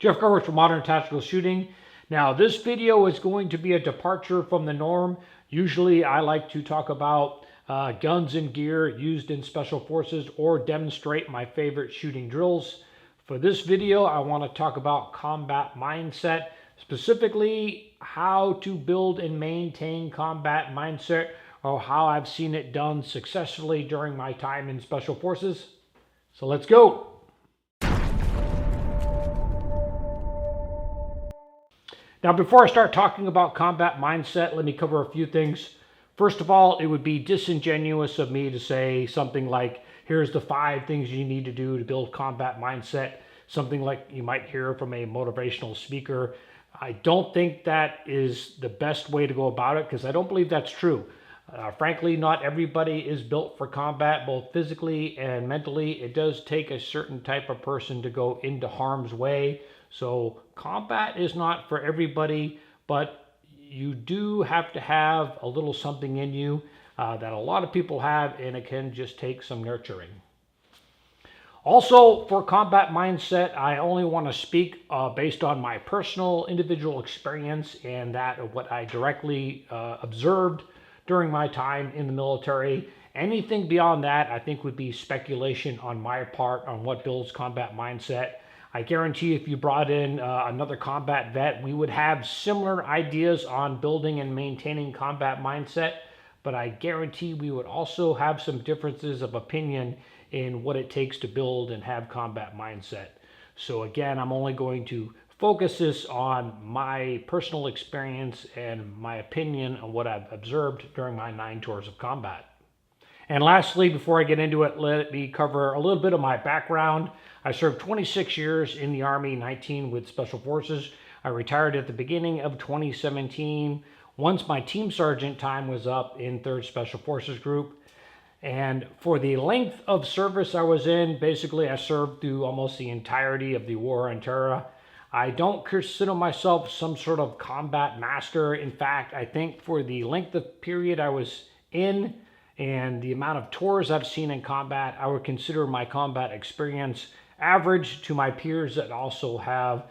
Jeff Garwitz from Modern Tactical Shooting. Now this video is going to be a departure from the norm. Usually I like to talk about guns and gear used in Special Forces or demonstrate my favorite shooting drills. For this video I want to talk about combat mindset, specifically how to build and maintain combat mindset, or how I've seen it done successfully during my time in Special Forces. So let's go. Now, before I start talking about combat mindset, let me cover a few things. First of all, it would be disingenuous of me to say something like, here's the 5 things you need to do to build combat mindset, something like you might hear from a motivational speaker. I don't think that is the best way to go about it, because I don't believe that's true. Frankly, not everybody is built for combat, both physically and mentally. It does take a certain type of person to go into harm's way. So combat is not for everybody, but you do have to have a little something in you that a lot of people have, and it can just take some nurturing. Also, for combat mindset, I only want to speak based on my personal individual experience and that of what I directly observed during my time in the military. Anything beyond that, I think, would be speculation on my part on what builds combat mindset. I guarantee if you brought in another combat vet, we would have similar ideas on building and maintaining combat mindset, but I guarantee we would also have some differences of opinion in what it takes to build and have combat mindset. So again, I'm only going to focus this on my personal experience and my opinion on what I've observed during my 9 tours of combat. And lastly, before I get into it, let me cover a little bit of my background. I served 26 years in the Army, 19 with Special Forces. I retired at the beginning of 2017, once my team sergeant time was up in 3rd Special Forces Group. And for the length of service I was in, basically I served through almost the entirety of the War on Terror. I don't consider myself some sort of combat master. In fact, I think for the length of period I was in and the amount of tours I've seen in combat, I would consider my combat experience average to my peers that also have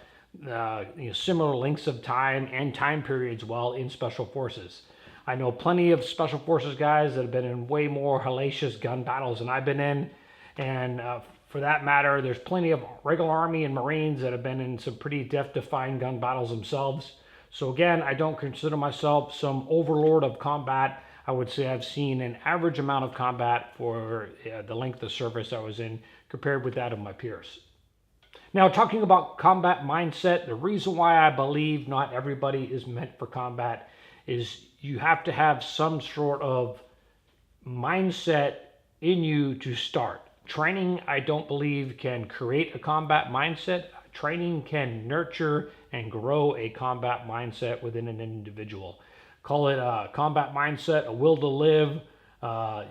similar lengths of time and time periods while in Special Forces. I know plenty of Special Forces guys that have been in way more hellacious gun battles than I've been in, and for that matter, there's plenty of regular Army and Marines that have been in some pretty death-defying gun battles themselves. So again, I don't consider myself some overlord of combat. I would say I've seen an average amount of combat for the length of service I was in compared with that of my peers. Now, talking about combat mindset, the reason why I believe not everybody is meant for combat is you have to have some sort of mindset in you to start. Training, I don't believe, can create a combat mindset. Training can nurture and grow a combat mindset within an individual. Call it a combat mindset, a will to live,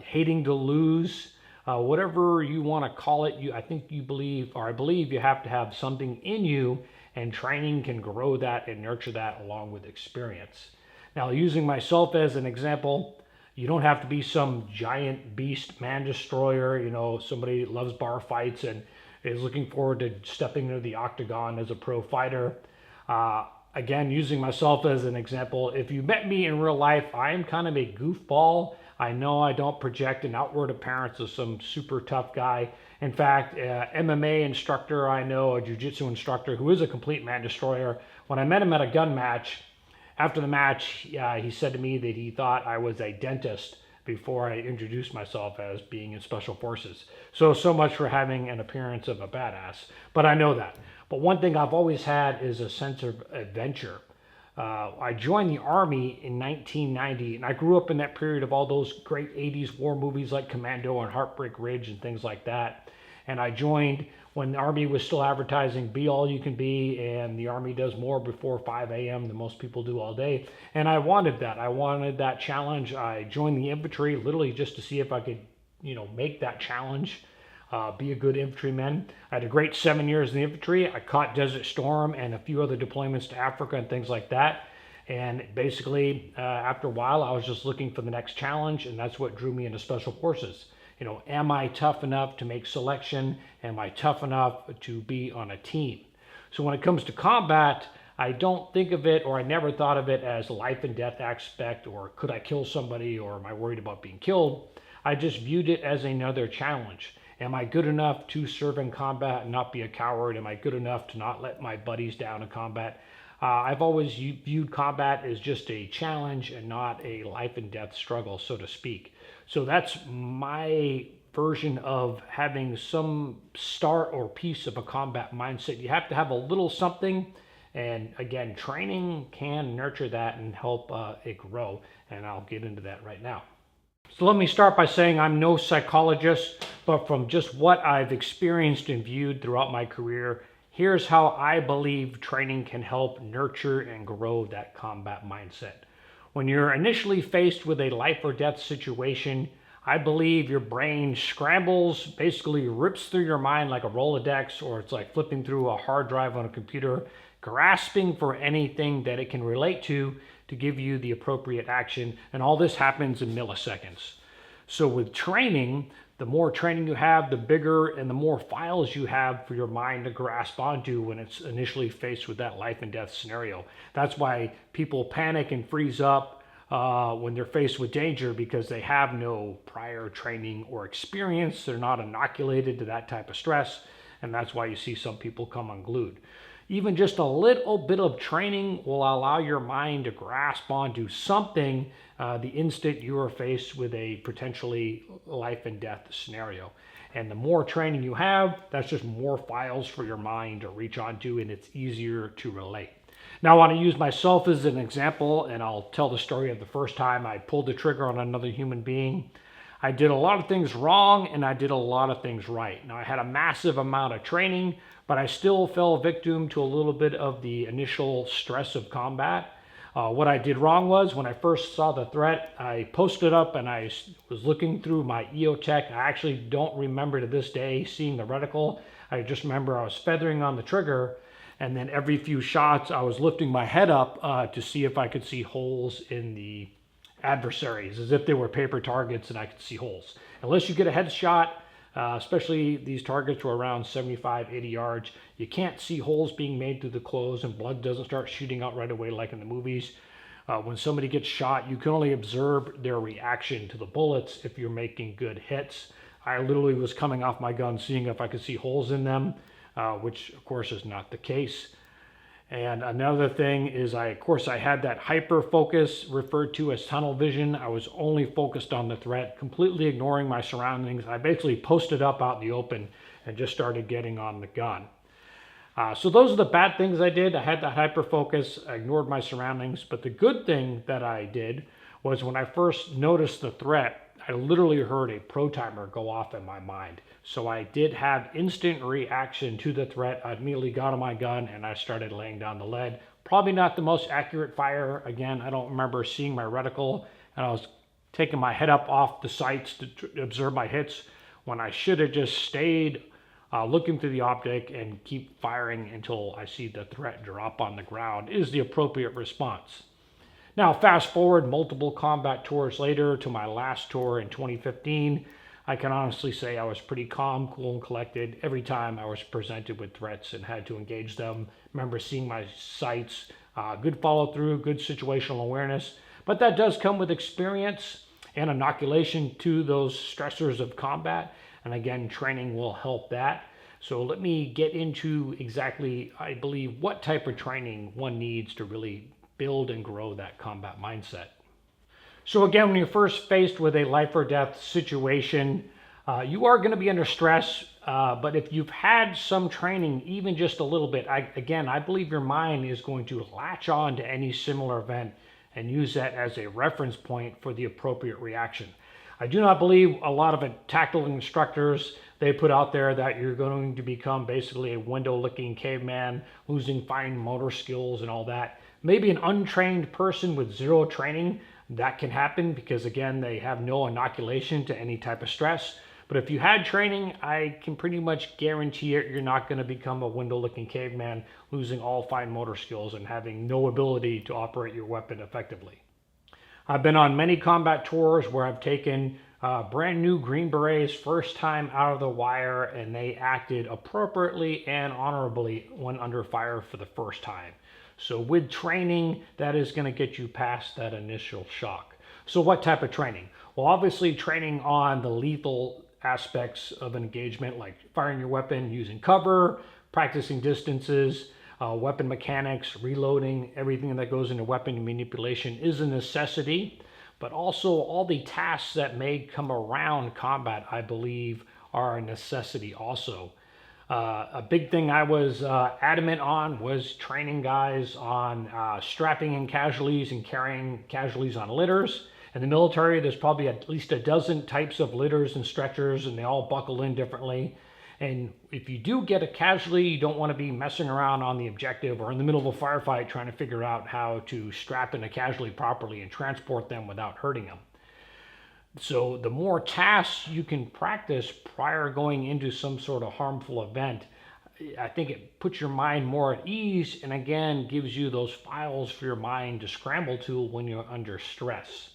hating to lose, whatever you want to call it. I believe you have to have something in you, and training can grow that and nurture that along with experience. Now, using myself as an example, you don't have to be some giant beast man destroyer, somebody that loves bar fights and is looking forward to stepping into the octagon as a pro fighter. Again, using myself as an example, if you met me in real life, I am kind of a goofball. I know I don't project an outward appearance of some super tough guy. In fact, MMA instructor I know, a jiu-jitsu instructor who is a complete man destroyer, when I met him at a gun match, after the match, he said to me that he thought I was a dentist before I introduced myself as being in Special Forces. So much for having an appearance of a badass. But I know that. But one thing I've always had is a sense of adventure. I joined the Army in 1990, and I grew up in that period of all those great 80s war movies like Commando and Heartbreak Ridge and things like that. And I joined when the Army was still advertising be all you can be, and the Army does more before 5 a.m. than most people do all day. And I wanted that. I wanted that challenge. I joined the infantry literally just to see if I could, make that challenge, be a good infantryman. I had a great 7 years in the infantry. I caught Desert Storm and a few other deployments to Africa and things like that. And basically, after a while, I was just looking for the next challenge, and that's what drew me into Special Forces. Am I tough enough to make selection? Am I tough enough to be on a team? So when it comes to combat, I don't think of it, or I never thought of it as a life and death aspect, or could I kill somebody, or am I worried about being killed? I just viewed it as another challenge. Am I good enough to serve in combat and not be a coward? Am I good enough to not let my buddies down in combat? I've always viewed combat as just a challenge and not a life and death struggle, so to speak. So that's my version of having some start or piece of a combat mindset. You have to have a little something, and again, training can nurture that and help it grow, and I'll get into that right now. So let me start by saying I'm no psychologist, but from just what I've experienced and viewed throughout my career, here's how I believe training can help nurture and grow that combat mindset. When you're initially faced with a life or death situation, I believe your brain scrambles, basically rips through your mind like a Rolodex, or it's like flipping through a hard drive on a computer, grasping for anything that it can relate to give you the appropriate action. And all this happens in milliseconds. So with training, the more training you have, the bigger and the more files you have for your mind to grasp onto when it's initially faced with that life and death scenario. That's why people panic and freeze up when they're faced with danger, because they have no prior training or experience. They're not inoculated to that type of stress, and that's why you see some people come unglued. Even just a little bit of training will allow your mind to grasp onto something the instant you are faced with a potentially life and death scenario. And the more training you have, that's just more files for your mind to reach onto, and it's easier to relate. Now I want to use myself as an example, and I'll tell the story of the first time I pulled the trigger on another human being. I did a lot of things wrong, and I did a lot of things right. Now I had a massive amount of training, but I still fell victim to a little bit of the initial stress of combat. What I did wrong was, when I first saw the threat, I posted up and I was looking through my EOTech. I actually don't remember to this day seeing the reticle. I just remember I was feathering on the trigger, and then every few shots I was lifting my head up to see if I could see holes in the adversaries, as if they were paper targets and I could see holes. Unless you get a headshot, especially these targets were around 75, 80 yards, you can't see holes being made through the clothes, and blood doesn't start shooting out right away like in the movies. When somebody gets shot, you can only observe their reaction to the bullets if you're making good hits. I literally was coming off my gun seeing if I could see holes in them, which of course is not the case. And another thing is, I had that hyper focus referred to as tunnel vision. I was only focused on the threat, completely ignoring my surroundings. I basically posted up out in the open and just started getting on the gun. So those are the bad things I did. I had that hyper focus, I ignored my surroundings. But the good thing that I did was, when I first noticed the threat, I literally heard a pro timer go off in my mind. So I did have instant reaction to the threat. I immediately got on my gun and I started laying down the lead. Probably not the most accurate fire. Again, I don't remember seeing my reticle, and I was taking my head up off the sights to observe my hits, when I should have just stayed looking through the optic and keep firing until I see the threat drop on the ground is the appropriate response. Now, fast forward multiple combat tours later to my last tour in 2015. I can honestly say I was pretty calm, cool, and collected every time I was presented with threats and had to engage them. Remember seeing my sights, good follow through, good situational awareness. But that does come with experience and inoculation to those stressors of combat. And again, training will help that. So let me get into exactly, I believe, what type of training one needs to really build and grow that combat mindset. So again, when you're first faced with a life or death situation, you are going to be under stress. But if you've had some training, even just a little bit, I believe your mind is going to latch on to any similar event and use that as a reference point for the appropriate reaction. I do not believe a lot of tactical instructors, they put out there that you're going to become basically a window-licking caveman, losing fine motor skills and all that. Maybe an untrained person with zero training, that can happen because, again, they have no inoculation to any type of stress. But if you had training, I can pretty much guarantee it, you're not going to become a window-licking caveman, losing all fine motor skills and having no ability to operate your weapon effectively. I've been on many combat tours where I've taken brand new Green Berets, first time out of the wire, and they acted appropriately and honorably when under fire for the first time. So with training, that is going to get you past that initial shock. So what type of training? Well, obviously training on the lethal aspects of an engagement, like firing your weapon using cover, practicing distances, weapon mechanics, reloading, everything that goes into weapon manipulation is a necessity. But also all the tasks that may come around combat, I believe, are a necessity also. A big thing I was adamant on was training guys on strapping in casualties and carrying casualties on litters. In the military, there's probably at least a dozen types of litters and stretchers, and they all buckle in differently. And if you do get a casualty, you don't want to be messing around on the objective or in the middle of a firefight trying to figure out how to strap in a casualty properly and transport them without hurting them. So the more tasks you can practice prior going into some sort of harmful event, I think it puts your mind more at ease and again gives you those files for your mind to scramble to when you're under stress.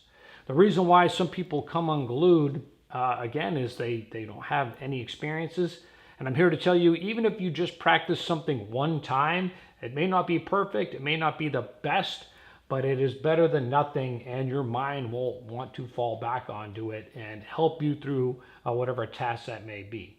The reason why some people come unglued, again, is they don't have any experiences. And I'm here to tell you, even if you just practice something one time, it may not be perfect, it may not be the best, but it is better than nothing, and your mind will want to fall back onto it and help you through whatever task that may be.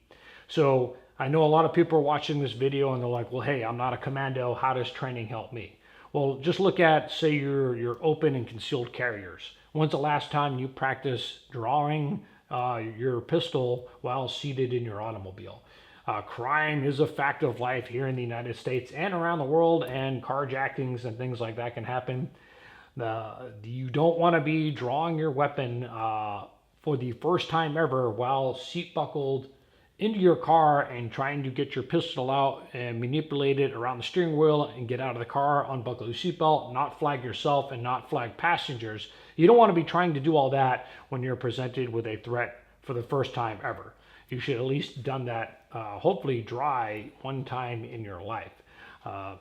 So I know a lot of people are watching this video and they're like, well, hey, I'm not a commando, how does training help me? Well, just look at, say, your open and concealed carriers. When's the last time you practiced drawing your pistol while seated in your automobile? Crime is a fact of life here in the United States and around the world, and carjackings and things like that can happen. You don't want to be drawing your weapon for the first time ever while seat buckled into your car and trying to get your pistol out and manipulate it around the steering wheel and get out of the car, unbuckle your seatbelt, not flag yourself and not flag passengers. You don't want to be trying to do all that when you're presented with a threat for the first time ever. You should at least done that, hopefully dry, one time in your life.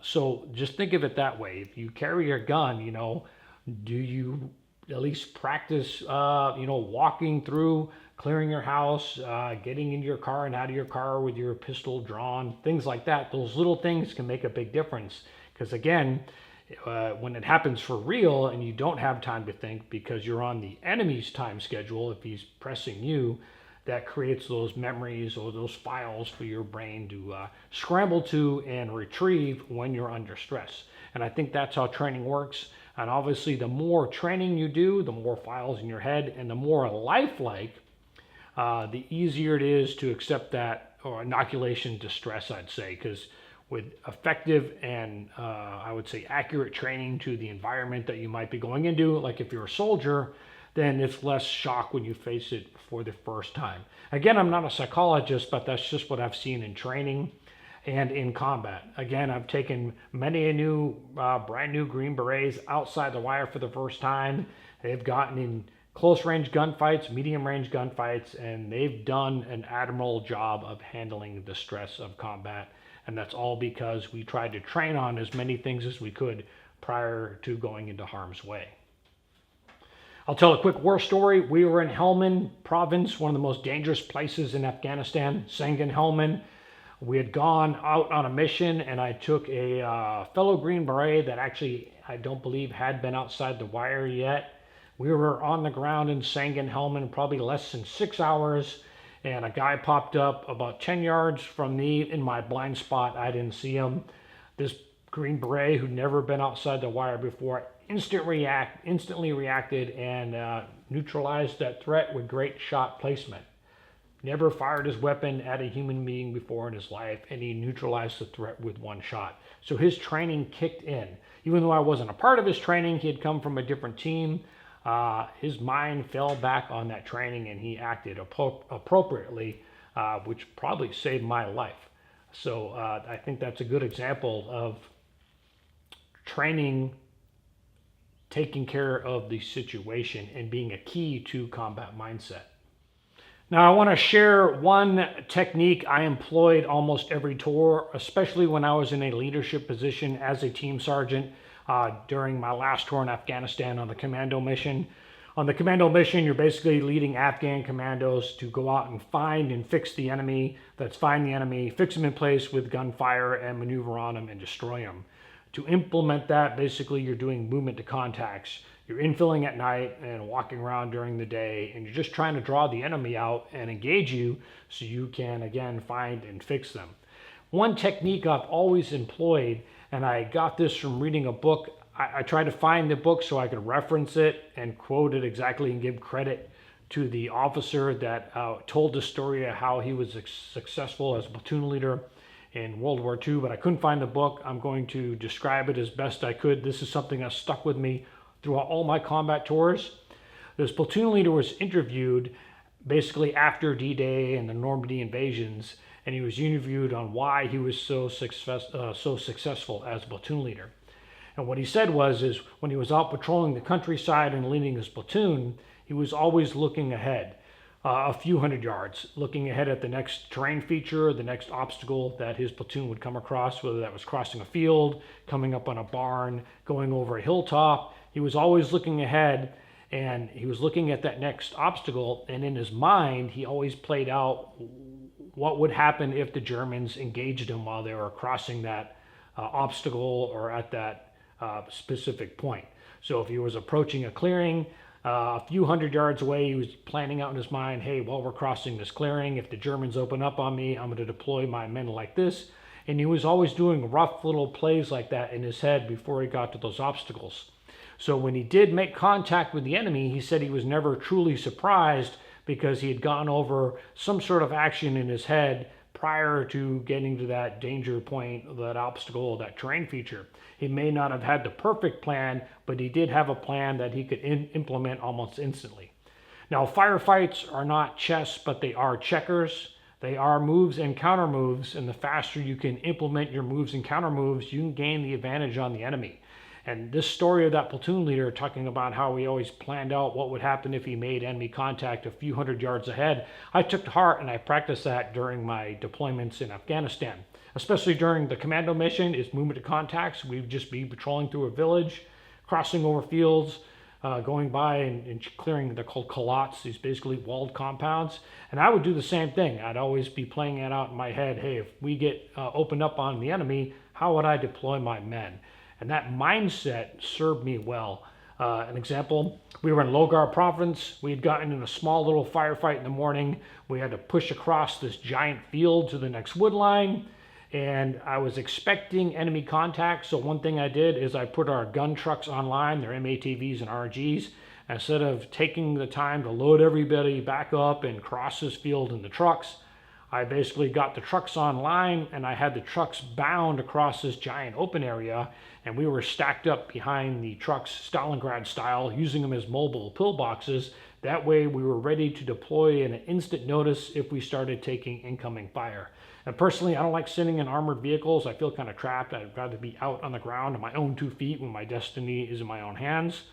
So just think of it that way. If you carry your gun, do you at least practice, walking through, clearing your house, getting into your car and out of your car with your pistol drawn, things like that. Those little things can make a big difference. Because again, when it happens for real and you don't have time to think because you're on the enemy's time schedule, if he's pressing you, that creates those memories or those files for your brain to scramble to and retrieve when you're under stress. And I think that's how training works. And obviously, the more training you do, the more files in your head and the more lifelike, the easier it is to accept that, or inoculation to stress, I'd say, because with effective and I would say accurate training to the environment that you might be going into, like if you're a soldier, then it's less shock when you face it for the first time. Again, I'm not a psychologist, but that's just what I've seen in training and in combat. Again, I've taken many brand new Green Berets outside the wire for the first time. They've gotten in close range gunfights, medium range gunfights, and they've done an admirable job of handling the stress of combat. And that's all because we tried to train on as many things as we could prior to going into harm's way. I'll tell a quick war story. We were in Helmand province, one of the most dangerous places in Afghanistan, Sangin-Helmand. We had gone out on a mission, and I took a fellow Green Beret that actually I don't believe had been outside the wire yet. We were on the ground in Sangin-Helmand probably less than 6 hours, and a guy popped up about 10 yards from me in my blind spot. I didn't see him. This Green Beret, who'd never been outside the wire before, instantly reacted and neutralized that threat with great shot placement. Never fired his weapon at a human being before in his life, and he neutralized the threat with one shot. So his training kicked in. Even though I wasn't a part of his training, he had come from a different team. His mind fell back on that training, and he acted appropriately, which probably saved my life. So I think that's a good example of training taking care of the situation and being a key to combat mindset. Now, I want to share one technique I employed almost every tour, especially when I was in a leadership position as a team sergeant during my last tour in Afghanistan on the commando mission. On the commando mission, you're basically leading Afghan commandos to go out and find and fix the enemy. That's find the enemy, fix them in place with gunfire, and maneuver on them and destroy them. To implement that, basically you're doing movement to contacts. You're infilling at night and walking around during the day, and you're just trying to draw the enemy out and engage you so you can, again, find and fix them. One technique I've always employed, and I got this from reading a book, I tried to find the book so I could reference it and quote it exactly and give credit to the officer that told the story of how he was successful as a platoon leader in World War II, but I couldn't find the book. I'm going to describe it as best I could. This is something that stuck with me throughout all my combat tours. This platoon leader was interviewed basically after D-Day and the Normandy invasions, and he was interviewed on why he was so successful as a platoon leader. And what he said is when he was out patrolling the countryside and leading his platoon, he was always looking ahead, a few hundred yards, looking ahead at the next terrain feature, the next obstacle that his platoon would come across, whether that was crossing a field, coming up on a barn, going over a hilltop. He was always looking ahead, and he was looking at that next obstacle, and in his mind, he always played out what would happen if the Germans engaged him while they were crossing that obstacle or at that specific point. So if he was approaching a clearing, a few hundred yards away, he was planning out in his mind, hey, while we're crossing this clearing, if the Germans open up on me, I'm going to deploy my men like this. And he was always doing rough little plays like that in his head before he got to those obstacles. So when he did make contact with the enemy, he said he was never truly surprised because he had gone over some sort of action in his head prior to getting to that danger point, that obstacle, that terrain feature. He may not have had the perfect plan, but he did have a plan that he could implement almost instantly. Now, firefights are not chess, but they are checkers. They are moves and counter moves, and the faster you can implement your moves and counter moves, you can gain the advantage on the enemy. And this story of that platoon leader talking about how he always planned out what would happen if he made enemy contact a few hundred yards ahead, I took to heart and I practiced that during my deployments in Afghanistan. Especially during the commando mission, is movement to contacts. We'd just be patrolling through a village, crossing over fields, going by and clearing, they're called kalats, these basically walled compounds. And I would do the same thing. I'd always be playing it out in my head, hey, if we get opened up on the enemy, how would I deploy my men? And that mindset served me well. An example, we were in Logar province. We had gotten in a small little firefight in the morning. We had to push across this giant field to the next wood line. And I was expecting enemy contact. So one thing I did is I put our gun trucks online. They're MATVs and RGs. Instead of taking the time to load everybody back up and cross this field in the trucks, I basically got the trucks online and I had the trucks bound across this giant open area, and we were stacked up behind the trucks Stalingrad style, using them as mobile pillboxes. That way we were ready to deploy in an instant notice if we started taking incoming fire. And personally, I don't like sitting in armored vehicles. I feel kind of trapped. I'd rather be out on the ground on my own 2 feet when my destiny is in my own hands.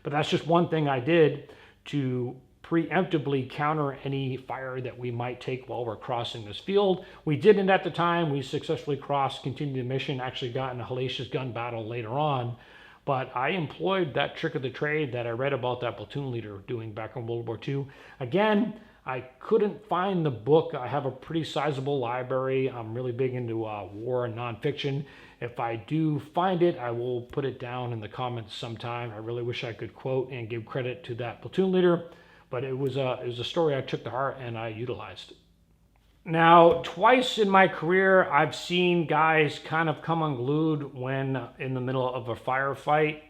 But that's just one thing I did to preemptively counter any fire that we might take while we're crossing this field. We didn't at the time. We successfully crossed, continued the mission, actually got in a hellacious gun battle later on. But I employed that trick of the trade that I read about that platoon leader doing back in World War II. Again, I couldn't find the book. I have a pretty sizable library. I'm really big into war and nonfiction. If I do find it, I will put it down in the comments sometime. I really wish I could quote and give credit to that platoon leader. But it was a story I took to heart and I utilized. Now, twice in my career, I've seen guys kind of come unglued when in the middle of a firefight.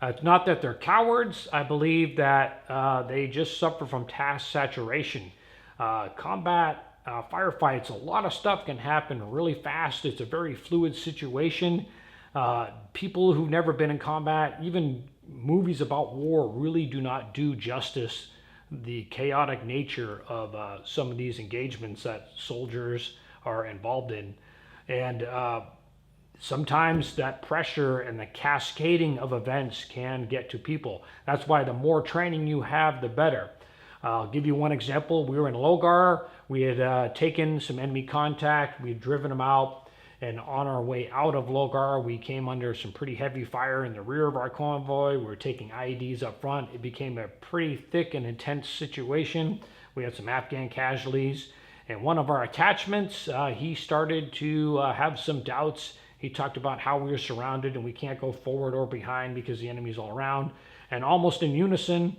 It's not that they're cowards. I believe that they just suffer from task saturation. Combat firefights, a lot of stuff can happen really fast. It's a very fluid situation. People who've never been in combat, even movies about war, really do not do justice the chaotic nature of some of these engagements that soldiers are involved in. And sometimes that pressure and the cascading of events can get to people. That's why the more training you have, the better. I'll give you one example. We were in Logar. We had taken some enemy contact. We had driven them out. And on our way out of Logar, we came under some pretty heavy fire in the rear of our convoy. We were taking IEDs up front. It became a pretty thick and intense situation. We had some Afghan casualties. And one of our attachments, he started to have some doubts. He talked about how we were surrounded and we can't go forward or behind because the enemy's all around. And almost in unison,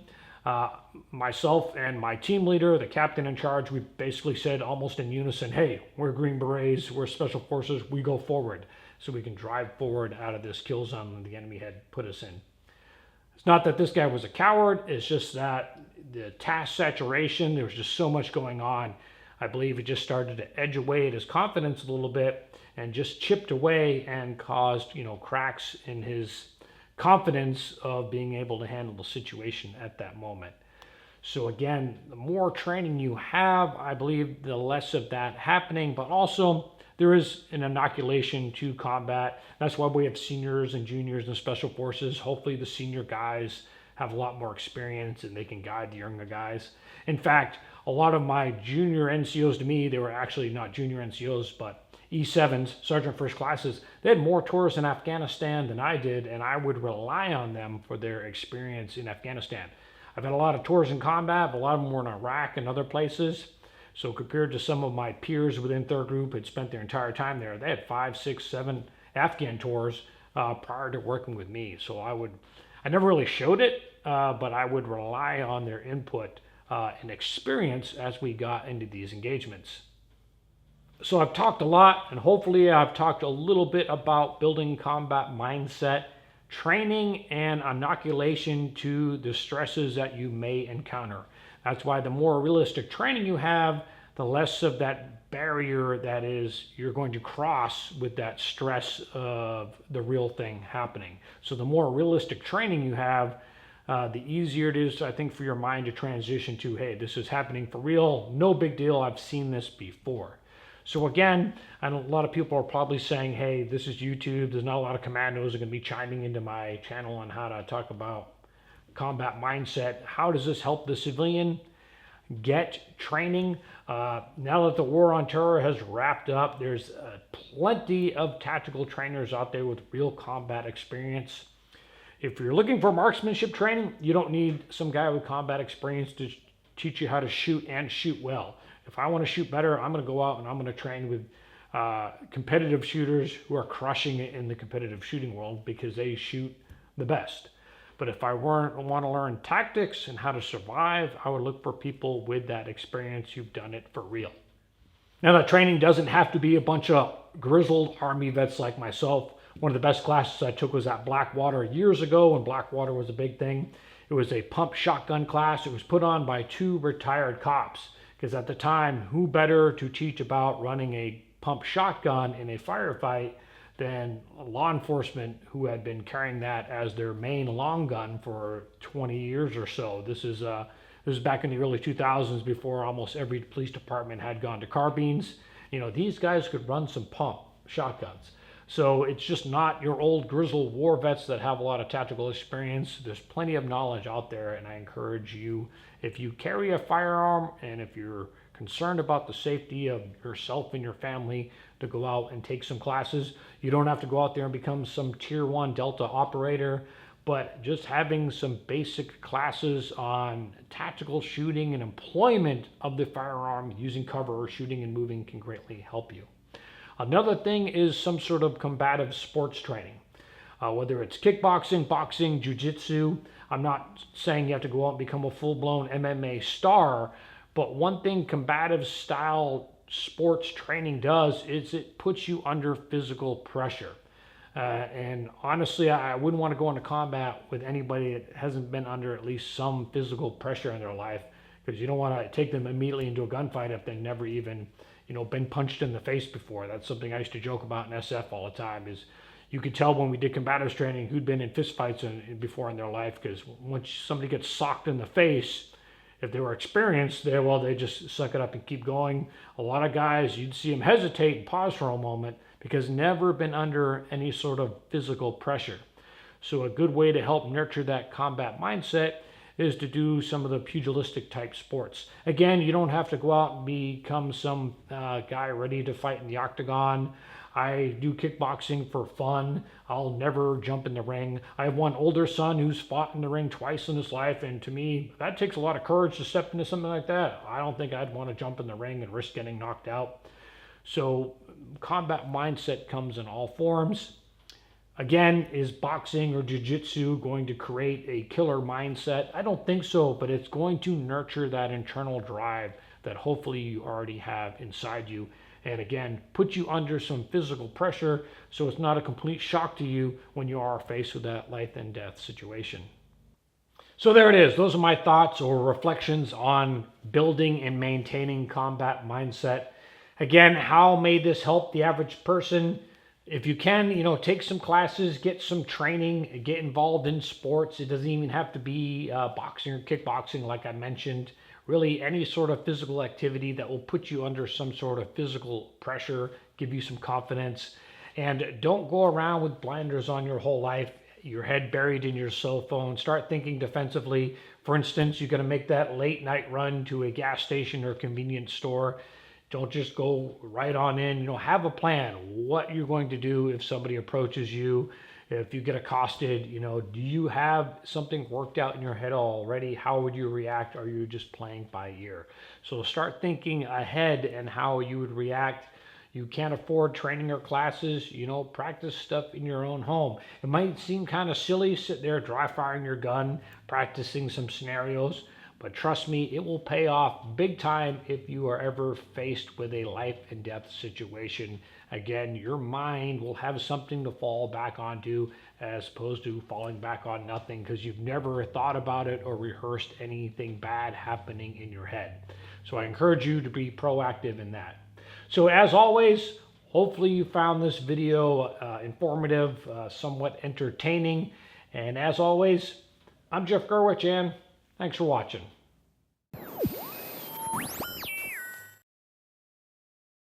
myself and my team leader, the captain in charge, we basically said almost in unison, hey, we're Green Berets, we're Special Forces, we go forward so we can drive forward out of this kill zone that the enemy had put us in. It's not that this guy was a coward, it's just that the task saturation, there was just so much going on. I believe it just started to edge away at his confidence a little bit and just chipped away and caused, cracks in his confidence of being able to handle the situation at that moment. So again, the more training you have, I believe the less of that happening, but also there is an inoculation to combat. That's why we have seniors and juniors in Special Forces. Hopefully the senior guys have a lot more experience and they can guide the younger guys. In fact, a lot of my junior NCOs to me, they were actually not junior NCOs, but E7s, Sergeant First Classes, they had more tours in Afghanistan than I did, and I would rely on them for their experience in Afghanistan. I've had a lot of tours in combat, but a lot of them were in Iraq and other places. So compared to some of my peers within third group who had spent their entire time there, they had 5, 6, 7 Afghan tours prior to working with me. So I never really showed it, but I would rely on their input and experience as we got into these engagements. So I've talked a lot, and hopefully I've talked a little bit about building combat mindset, training, and inoculation to the stresses that you may encounter. That's why the more realistic training you have, the less of that barrier that is you're going to cross with that stress of the real thing happening. So the more realistic training you have, the easier it is, I think, for your mind to transition to, hey, this is happening for real, no big deal, I've seen this before. So again, I know a lot of people are probably saying, hey, this is YouTube, there's not a lot of commandos that are going to be chiming into my channel on how to talk about combat mindset. How does this help the civilian get training? Now that the war on terror has wrapped up, there's plenty of tactical trainers out there with real combat experience. If you're looking for marksmanship training, you don't need some guy with combat experience to teach you how to shoot and shoot well. If I want to shoot better, I'm going to go out and I'm going to train with competitive shooters who are crushing it in the competitive shooting world because they shoot the best. But if I want to learn tactics and how to survive, I would look for people with that experience who've done it for real. Now, that training doesn't have to be a bunch of grizzled Army vets like myself. One of the best classes I took was at Blackwater years ago when Blackwater was a big thing. It was a pump shotgun class. It was put on by 2 retired cops. Because at the time, who better to teach about running a pump shotgun in a firefight than law enforcement who had been carrying that as their main long gun for 20 years or so. This is back in the early 2000s before almost every police department had gone to carbines. These guys could run some pump shotguns. So it's just not your old grizzled war vets that have a lot of tactical experience. There's plenty of knowledge out there, and I encourage you, if you carry a firearm and if you're concerned about the safety of yourself and your family, to go out and take some classes. You don't have to go out there and become some tier 1 Delta operator, but just having some basic classes on tactical shooting and employment of the firearm using cover or shooting and moving can greatly help you. Another thing is some sort of combative sports training, whether it's kickboxing, boxing, jiu-jitsu. I'm not saying you have to go out and become a full-blown MMA star, but one thing combative style sports training does is it puts you under physical pressure. And honestly, I wouldn't want to go into combat with anybody that hasn't been under at least some physical pressure in their life, because you don't want to take them immediately into a gunfight if they've never even been punched in the face before. That's something I used to joke about in SF all the time, is you could tell when we did combatives training who'd been in fistfights before in their life, because once somebody gets socked in the face, if they were experienced, they just suck it up and keep going. A lot of guys, you'd see them hesitate and pause for a moment because never been under any sort of physical pressure. So a good way to help nurture that combat mindset is to do some of the pugilistic type sports. Again, you don't have to go out and become some guy ready to fight in the octagon. I do kickboxing for fun. I'll never jump in the ring. I have one older son who's fought in the ring twice in his life, and to me, that takes a lot of courage to step into something like that. I don't think I'd want to jump in the ring and risk getting knocked out. So combat mindset comes in all forms. Again, is boxing or jiu-jitsu going to create a killer mindset? I don't think so, but it's going to nurture that internal drive that hopefully you already have inside you. And again, put you under some physical pressure so it's not a complete shock to you when you are faced with that life and death situation. So there it is. Those are my thoughts or reflections on building and maintaining combat mindset. Again, how may this help the average person? If you can, take some classes, get some training, get involved in sports. It doesn't even have to be boxing or kickboxing, like I mentioned. Really, any sort of physical activity that will put you under some sort of physical pressure, give you some confidence. And don't go around with blinders on your whole life, your head buried in your cell phone. Start thinking defensively. For instance, you're going to make that late night run to a gas station or convenience store. Don't just go right on in. Have a plan. What you're going to do if somebody approaches you, if you get accosted. Do you have something worked out in your head already? How would you react? Are you just playing by ear? So start thinking ahead and how you would react. You can't afford training or classes. Practice stuff in your own home. It might seem kind of silly, sit there dry firing your gun, practicing some scenarios. But trust me, it will pay off big time if you are ever faced with a life and death situation. Again, your mind will have something to fall back onto as opposed to falling back on nothing because you've never thought about it or rehearsed anything bad happening in your head. So I encourage you to be proactive in that. So as always, hopefully you found this video informative, somewhat entertaining. And as always, I'm Jeff Gerwich, and thanks for watching.